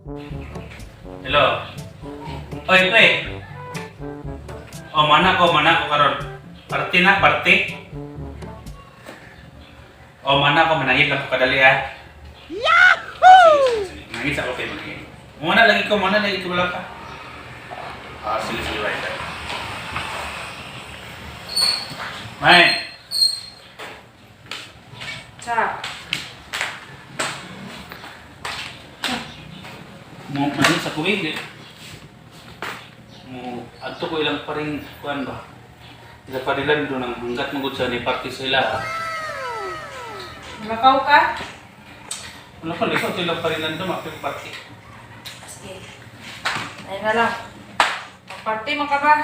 Hello. Oy, pre. Oh, mana ko karon. Party na, party. Oh, mana ko manahit lang ko kadali ah. Yahoo! Nangis ako kay manahit. Muna lagi ko wala ka. Ah, sige, right. May. Sa. Mo manahit sa kuwing. Adto ko ilang paring kuan ba? Ila parilan do nang hanggat magud sa ni party sila. Makaw ka? Ano pa likod ilang parilan do mapil party. Sige. Ayun na lang. Magparty mo ka ba?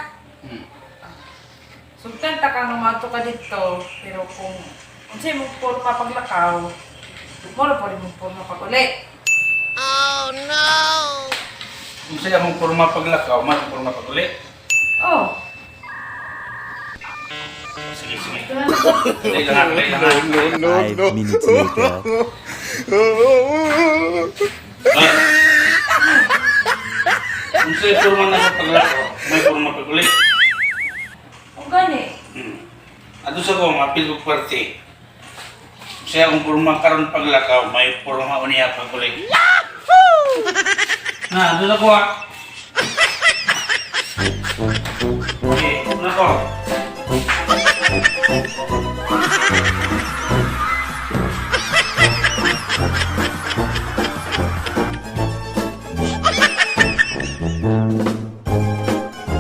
Sultan ta kang umato ka dito, pero kung unsay mo porma paglakaw, moro pa rin mo porma pag uli. Kung siya mong porma paglakaw, porma paguli. Oh. Sige. Ito na lang. Dali lang. 5 minutes later. Kung siya porma na paglakaw, porma paguli. O gani. Ato sa ko, mapil ko party. Kung siya kung porma karon paglakaw, may porma uniya paguli. Yahoo! Na, ato sa ko ah. Okay, na ko.